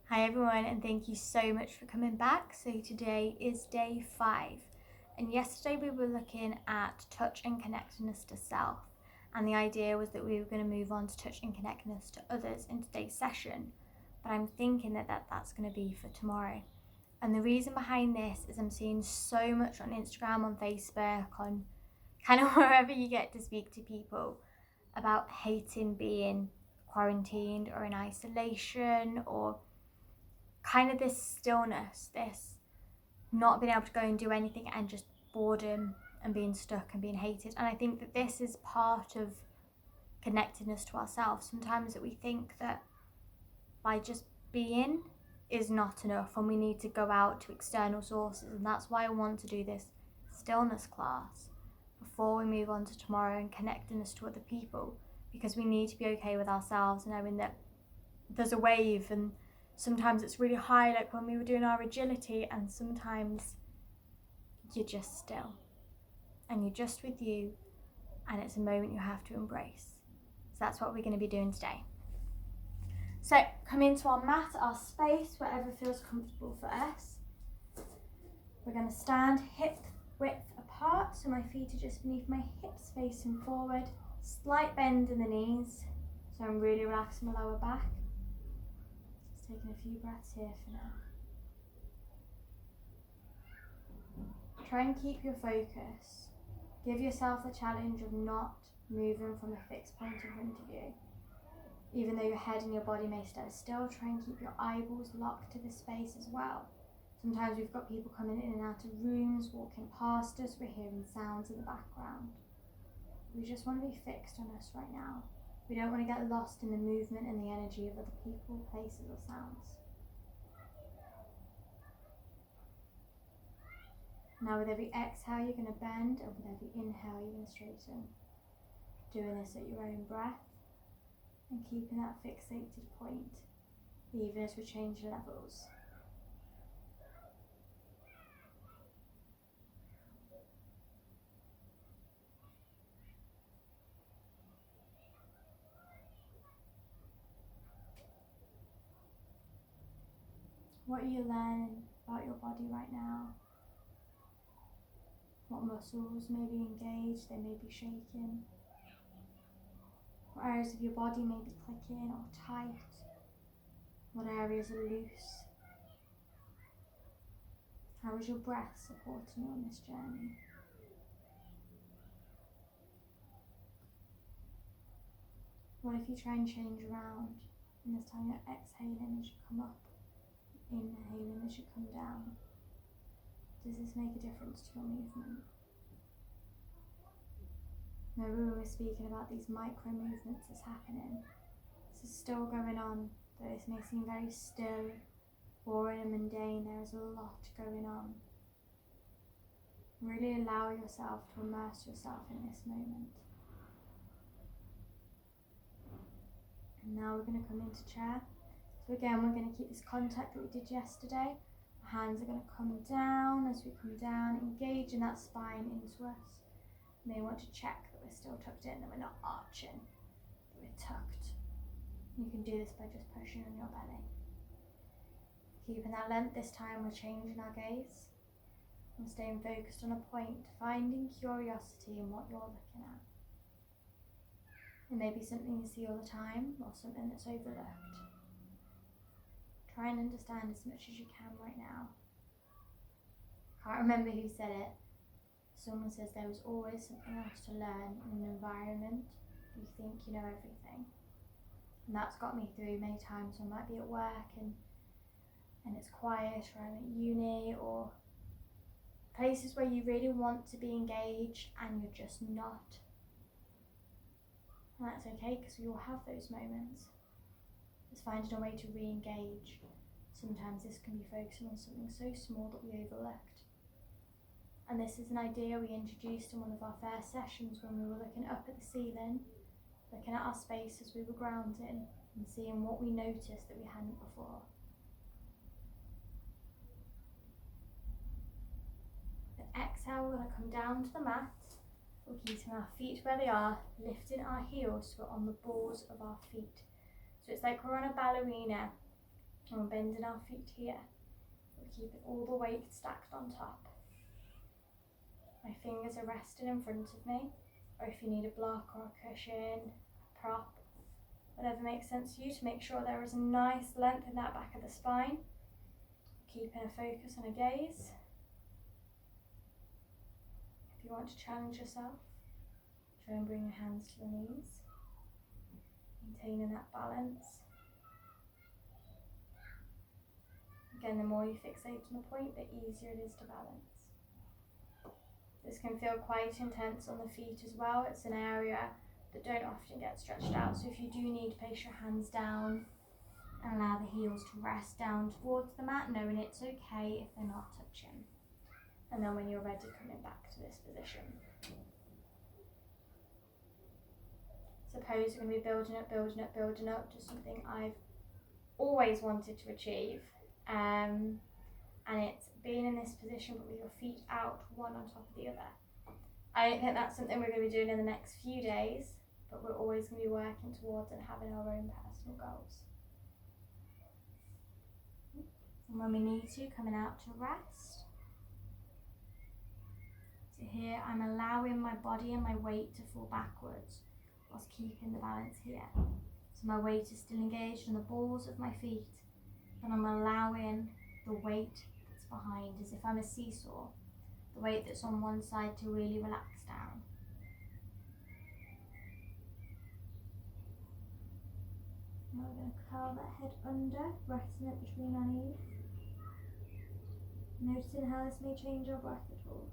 Hi everyone, and thank you so much for coming back. So today is day 5, and yesterday we were looking at touch and connectedness to self, and the idea was that we were going to move on to touch and connectedness to others in today's session, but I'm thinking that's going to be for tomorrow. And the reason behind this is I'm seeing so much on Instagram, on Facebook, on kind of wherever you get to speak to people about hating being quarantined or in isolation, or kind of this stillness, this not being able to go and do anything, and just boredom and being stuck and being hated. And I think that this is part of connectedness to ourselves. Sometimes that we think that by just being is not enough and we need to go out to external sources, and that's why I want to do this stillness class before we move on to tomorrow and connectedness to other people, because we need to be okay with ourselves, knowing that there's a wave, and sometimes it's really high, like when we were doing our agility, and sometimes you're just still and you're just with you, and it's a moment you have to embrace. So that's what we're going to be doing today. So come into our mat, our space, whatever feels comfortable for us. We're going to stand hip width apart, so my feet are just beneath my hips, facing forward. Slight bend in the knees, so I'm really relaxing my lower back. Just taking a few breaths here for now. Try and keep your focus. Give yourself the challenge of not moving from a fixed point in front of you. Even though your head and your body may stay still, try and keep your eyeballs locked to the space as well. Sometimes we've got people coming in and out of rooms, walking past us, we're hearing sounds in the background. We just want to be fixed on us right now. We don't want to get lost in the movement and the energy of other people, places or sounds. Now with every exhale you're going to bend, and with every inhale you're going to straighten. Doing this at your own breath and keeping that fixated point, even as we change levels. What are you learning about your body right now? What muscles may be engaged, they may be shaking. What areas of your body may be clicking or tight? What areas are loose? How is your breath supporting you on this journey? What if you try and change around, and this time you're exhaling as you come up, inhaling as you come down? Does this make a difference to your movement? Remember when we were speaking about these micro movements that's happening? This is still going on, though this may seem very still, boring and mundane. There is a lot going on. Really allow yourself to immerse yourself in this moment. And now we're going to come into chair. So again, we're going to keep this contact that we did yesterday. Our hands are going to come down. As we come down, engage in that spine into us. You may want to check that we're still tucked in, that we're not arching, that we're tucked. You can do this by just pushing on your belly. Keeping that length, this time we're changing our gaze. And staying focused on a point, finding curiosity in what you're looking at. It may be something you see all the time, or something that's overlooked. Try and understand as much as you can right now. Can't remember who said it. Someone says there was always something else to learn in an environment you think you know everything. And that's got me through many times. I might be at work and it's quiet, or I'm at uni, or places where you really want to be engaged and you're just not. And that's okay, because we all have those moments. Just finding a way to re-engage. Sometimes this can be focusing on something so small that we overlooked. And this is an idea we introduced in one of our first sessions when we were looking up at the ceiling, looking at our space as we were grounding, and seeing what we noticed that we hadn't before. Then exhale, we're going to come down to the mat. We're keeping our feet where they are, lifting our heels so we're on the balls of our feet. So it's like we're on a ballerina, And we're bending our feet here. We're keeping all the weight stacked on top. My fingers are resting in front of me, or if you need a block or a cushion, a prop, whatever makes sense to you, to make sure there is a nice length in that back of the spine. Keeping a focus on a gaze. If you want to challenge yourself, try and bring your hands to the knees, maintaining that balance. Again, the more you fixate on a point, the easier it is to balance. This can feel quite intense on the feet as well. It's an area that don't often get stretched out. So if you do need, place your hands down and allow the heels to rest down towards the mat, knowing it's okay if they're not touching. And then when you're ready, coming back to this position. Suppose you're going to be building up to something I've always wanted to achieve. And it's being in this position but with your feet out, one on top of the other. I don't think that's something we're going to be doing in the next few days, but we're always going to be working towards and having our own personal goals. And when we need to, coming out to rest. So here I'm allowing my body and my weight to fall backwards whilst keeping the balance here. So my weight is still engaged on the balls of my feet, but I'm allowing the weight that's behind, as if I'm a seesaw, the weight that's on one side to really relax down. Now we're going to curl that head under, resting it between our knees. Noticing how this may change our breath at all.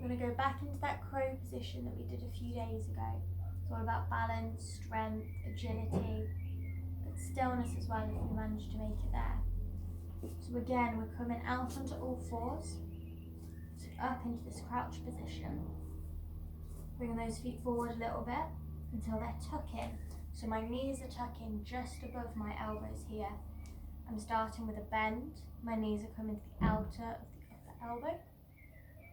We're going to go back into that crow position that we did a few days ago. It's all about balance, strength, agility, but stillness as well if we manage to make it there. So again, we're coming out onto all fours, so up into this crouch position. Bringing those feet forward a little bit until they're tucking. So my knees are tucking just above my elbows here. I'm starting with a bend. My knees are coming to the outer of the upper elbow.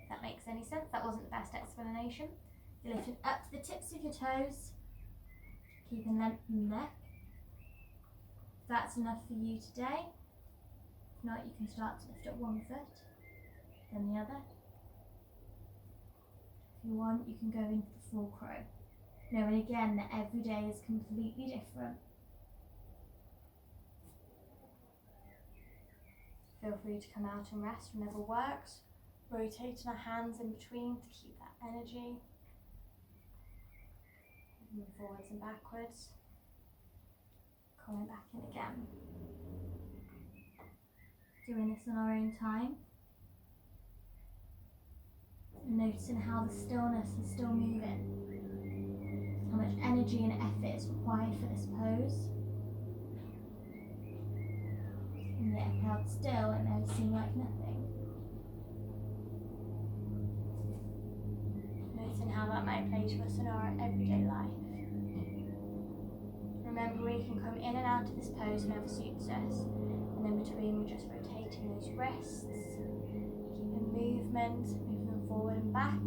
If that makes any sense. That wasn't the best explanation. You're lifting up to the tips of your toes, keeping length in the neck. If that's enough for you today, if not, you can start to lift up one foot, then the other. If you want, you can go into the full crow. Knowing again that every day is completely different. Feel free to come out and rest whenever works. Rotating our hands in between to keep that energy. Moving forwards and backwards. Coming back in again. Doing this on our own time. And noticing how the stillness is still moving. How much energy and effort is required for this pose. And yet, if held still, it may seem like nothing. Noticing how that might play to us in our everyday life. Remember, we can come in and out of this pose whenever suits us. And in between, we're just rotating those wrists, keeping movement, moving them forward and back.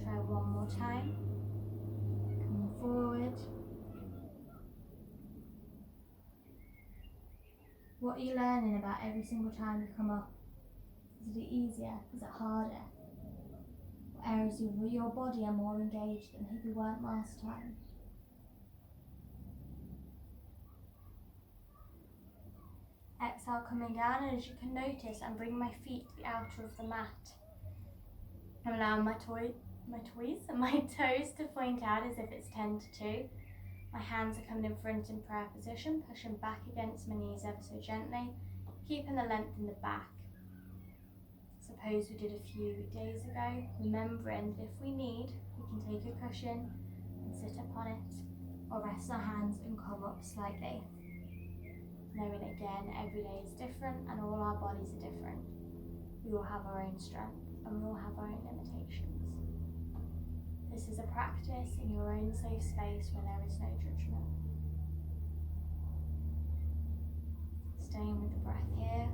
Try one more time. Coming forward. What are you learning about every single time you come up? Is it easier? Is it harder? What areas of your body are more engaged than maybe weren't last time? Exhale, coming down, and as you can notice, I'm bringing my feet to the outer of the mat. I'm allowing my toes to point out as if it's 10 to 2. My hands are coming in front in prayer position, pushing back against my knees ever so gently, keeping the length in the back. Suppose we did a few days ago, remembering that if we need, we can take a cushion and sit upon it, or rest our hands and come up slightly. Knowing again, every day is different and all our bodies are different. We all have our own strength and we all have our own limitations. This is a practice in your own safe space where there is no judgment. Staying with the breath here.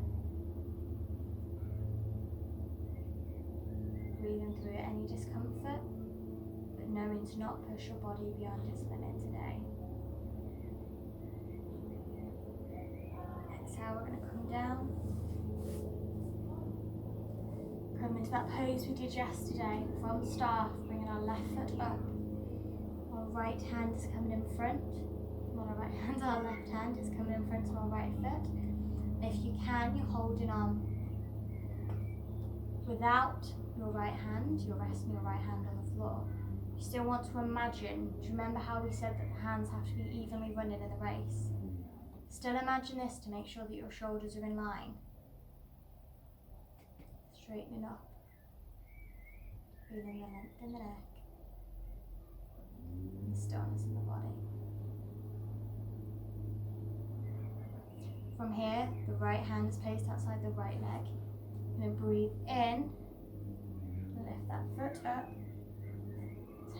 breathing through any discomfort, but knowing to not push your body beyond its limit today. Exhale, we're going to come down. Come into that pose we did yesterday. From staff, bringing our left foot up. Our right hand is coming in front. Not our right hand, our left hand is coming in front of our right foot. And if you can, you're holding on without your right hand, you're resting your right hand on the floor. You still want to imagine, do you remember how we said that the hands have to be evenly running in the race? Still imagine this to make sure that your shoulders are in line. Straightening up. Feeling the length in the neck. And the stillness in the body. From here, the right hand is placed outside the right leg. And then breathe in. Lift that foot up.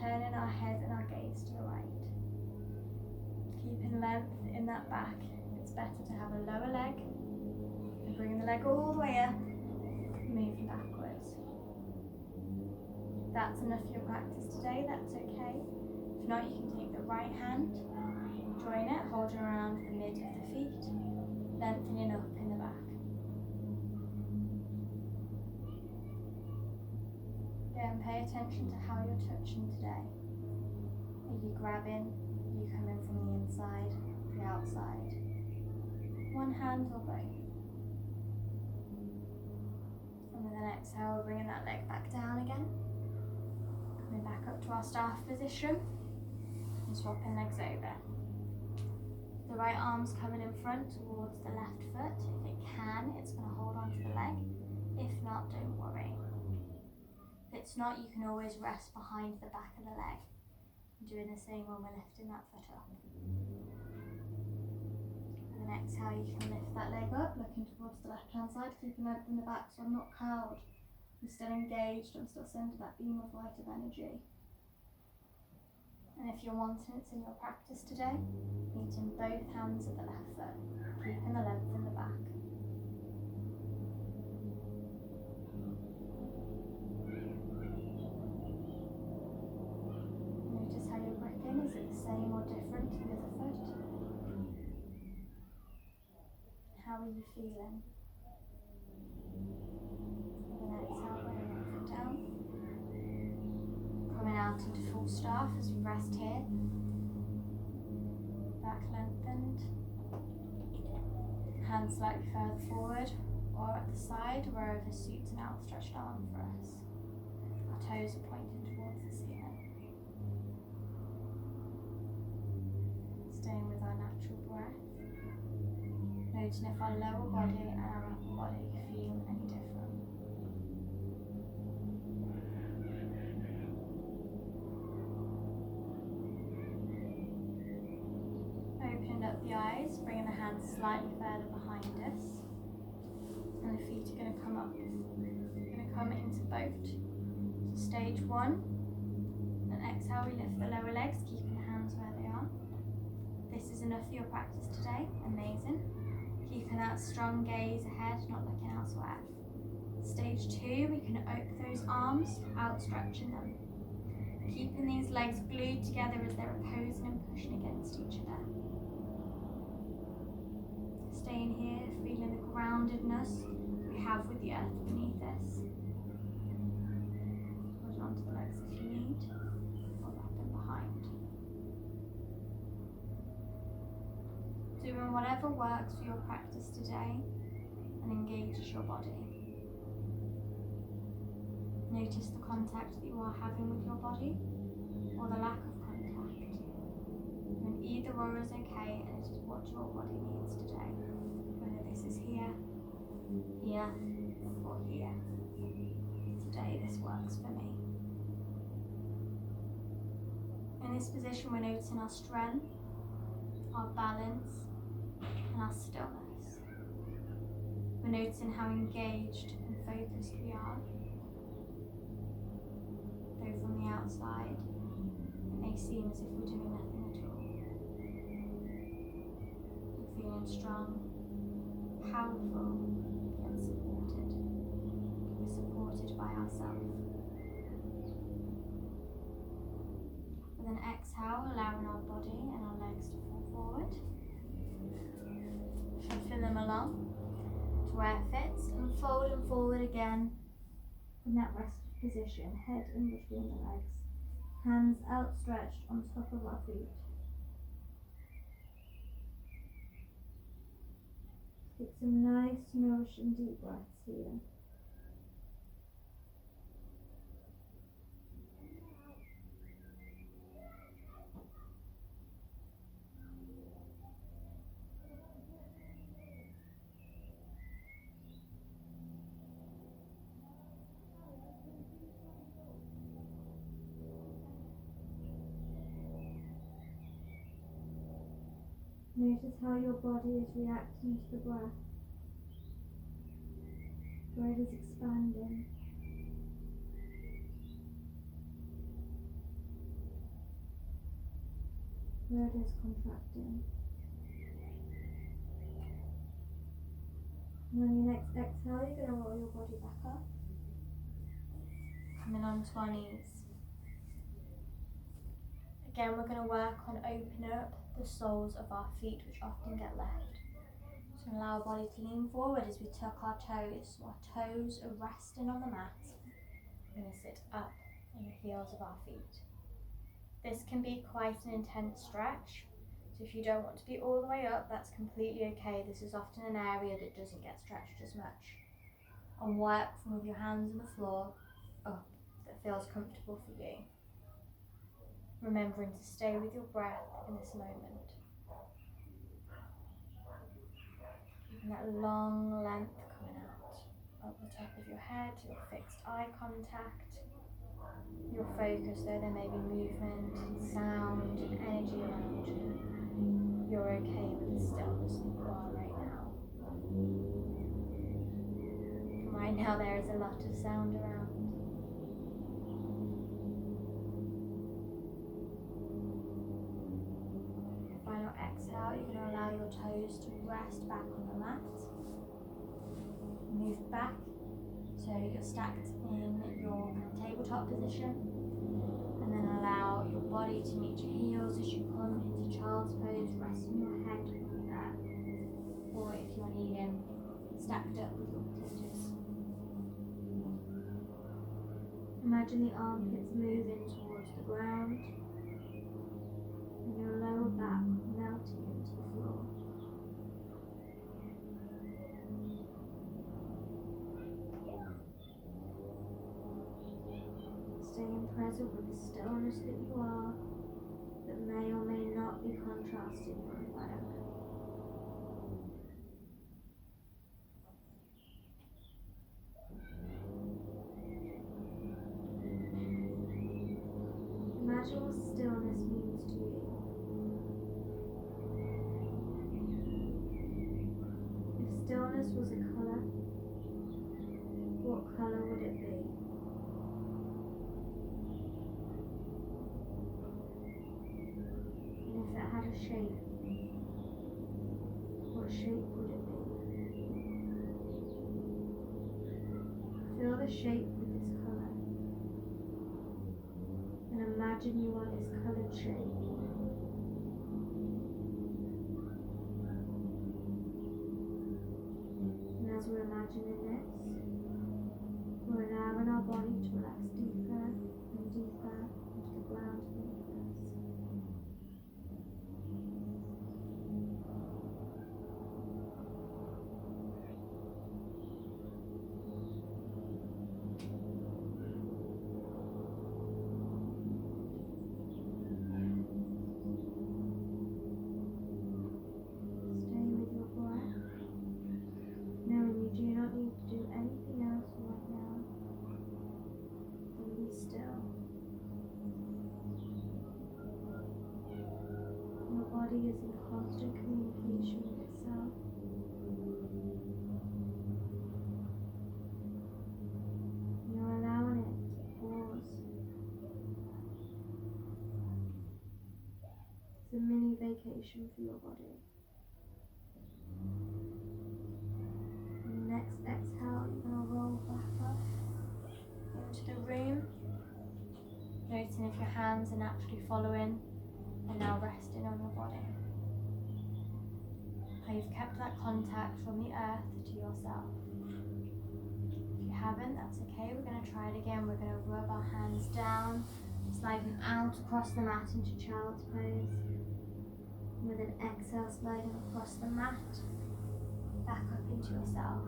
Turning our head and our gaze to the right. Keeping length in that back. It's better to have a lower leg. And bringing the leg all the way up. Moving backwards. If that's enough for your practice today, that's okay. If not, you can take the right hand, join it, holding around the mid of the feet, lengthening up in the back. Again, pay attention to how you're touching today. Are you grabbing? Are you coming from the inside, the outside? One hand or both? And with an exhale, we're bringing that leg back down again. Coming back up to our staff position. And swapping legs over. The right arm's coming in front towards the left foot. If it can, it's going to hold onto the leg. If not, don't worry. If it's not, you can always rest behind the back of the leg. Doing the same when we're lifting that foot up. And then exhale, you can lift that leg up, looking towards the left hand side, keeping length in the back so I'm not curled. I'm still engaged, I'm still sending that beam of light of energy. And if you're wanting, it's in your practice today, meeting both hands at the left foot, keeping the length in the back. Notice how you're gripping, is it the same or different to the other foot? How are you feeling? With an exhale, bringing one foot down. Coming out into full staff as we rest here. Back lengthened. Hands slightly further forward or at the side, wherever suits an outstretched arm for us. Our toes are pointing towards the ceiling. Staying with our natural breath. Noting if our lower body and our upper body feel any different. Opening up the eyes, bringing the hands slightly further behind us. And the feet are going to come up. We're going to come into boat. So stage one. And exhale, we lift the lower legs, keeping the hands where they are. This is enough for your practice today. Amazing. Keeping that strong gaze ahead, not looking elsewhere. Stage two, we can open those arms, outstretching them. Keeping these legs glued together as they're opposing and pushing against each other. Staying here, feeling the groundedness we have with the earth beneath us. Hold on to the legs if you need, or wrap them behind. Doing whatever works for your practice today and engages your body. Notice the contact that you are having with your body or the lack of contact. And either or is okay, and it is what your body needs today. Whether this is here, here, or here. Today this works for me. In this position we're noticing our strength, our balance, and our stillness. We're noticing how engaged and focused we are. Though from the outside, it may seem as if we're doing nothing at all. We're feeling strong, powerful, yet supported. We're supported by ourselves. With an exhale, allowing our body and our legs to fall forward. Shuffling them along to where it fits, and folding forward again in that rested position, head in between the legs, hands outstretched on top of our feet. Take some nice, nourishing deep breaths here. Notice how your body is reacting to the breath, where it is expanding, where it is contracting. And on your next exhale, you're going to roll your body back up, coming onto our knees. Again, we're going to work on opening up the soles of our feet, which often get left. So allow our body to lean forward as we tuck our toes. So our toes are resting on the mat. We're going to sit up on the heels of our feet. This can be quite an intense stretch. So if you don't want to be all the way up, that's completely okay. This is often an area that doesn't get stretched as much. And work from with your hands on the floor up that feels comfortable for you. Remembering to stay with your breath in this moment. Keeping that long length coming out. Up the top of your head, your fixed eye contact. Your focus, though there may be movement, sound and energy around you. You're okay with the stillness that you are right now. And right now there is a lot of sound around. Final exhale, you're going to allow your toes to rest back on the mat. Move back so you're stacked in your tabletop position, and then allow your body to meet your heels as you come into child's pose, resting your head on the earth, or if you're kneeling, stacked up with your potatoes. Imagine the armpits moving towards the ground, and your lower back melting into the floor. Staying present with the stillness that you are, that may or may not be contrasting your environment. Imagine what stillness means to you. If stillness was a colour, what colour would it be? And if it had a shape, what shape would it be? Feel the shape with this colour, and imagine you are this coloured shape. And as we're imagining this, we're allowing our body to relax deeper and deeper into the ground beneath us. Stay with your breath, knowing you do not need to do anything else right now than be still. Your body is in constant communication with itself. You're allowing it to pause. It's a mini vacation for your body. And next exhale, you're going to roll back up into the room. Noticing if your hands are naturally following and now resting on your body. How you've kept that contact from the earth to yourself. If you haven't, that's okay. We're going to try it again. We're going to rub our hands down, sliding out across the mat into child's pose. With an exhale, sliding across the mat, back up into yourself.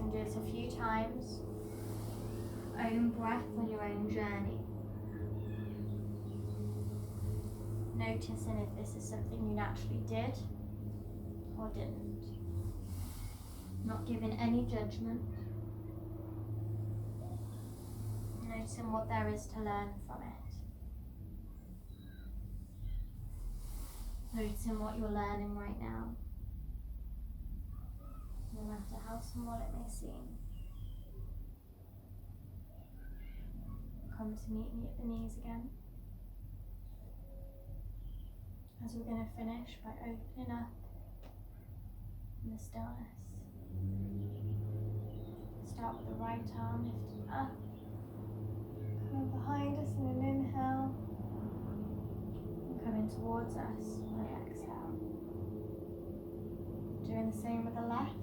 And do this a few times. Own breath on your own journey. Noticing if this is something you naturally did or didn't. Not giving any judgment. Noticing what there is to learn from it. Noticing what you're learning right now, no matter how small it may seem. Come to meet me at the knees again. As we're going to finish by opening up in the stillness. Start with the right arm lifted up, coming behind us in an inhale, and coming towards us on the exhale. Doing the same with the left.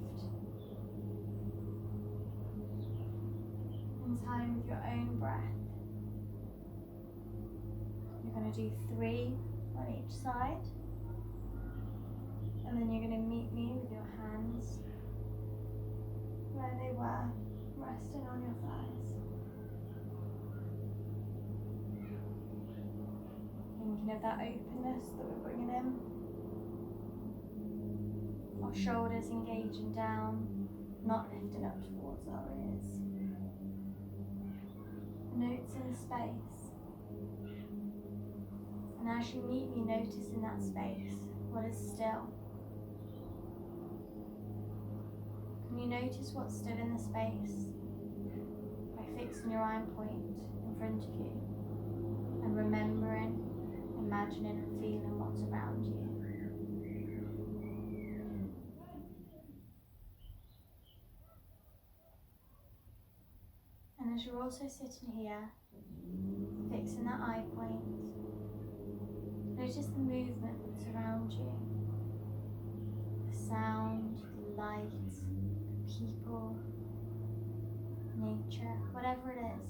In time with your own breath. You're going to do 3 on each side. And then you're going to meet me with your hands where they were, resting on your thighs. Thinking of that openness that we're bringing in. Our shoulders engaging down, not lifting up towards our ears. Notes in the space. And as you meet me, notice in that space what is still. Can you notice what's still in the space by fixing your eye point in front of you and remembering, imagining and feeling what's around you? And as you're also sitting here, fixing that eye point, notice the movements around you, the sound, the light, the people, nature, whatever it is.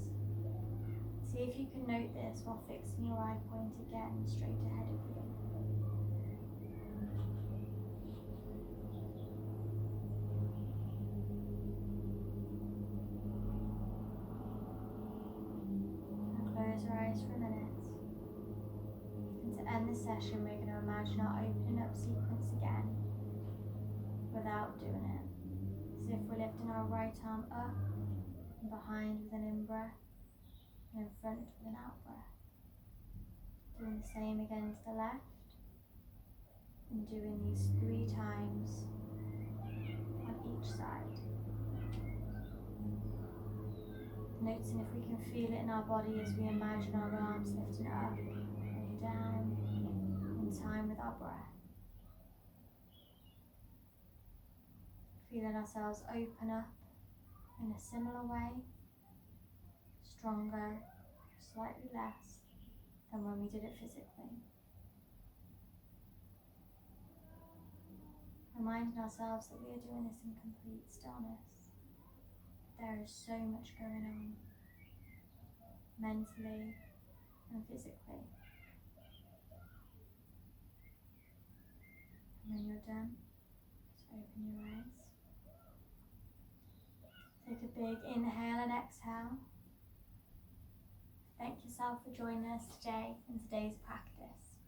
See if you can note this while fixing your eye point again straight ahead of you. Close our eyes for a minute. And to end the session, we're going to imagine our opening up sequence again without doing it. As if we're lifting our right arm up and behind with an in-breath and in front with an out-breath. Doing the same again to the left and doing these 3 times on each side. Noticing if we can feel it in our body as we imagine our arms lifting up and down in time with our breath. Feeling ourselves open up in a similar way, stronger, slightly less than when we did it physically. Reminding ourselves that we are doing this in complete stillness. There is so much going on, mentally and physically. And when you're done, just open your eyes. Take a big inhale and exhale. Thank yourself for joining us today in today's practice.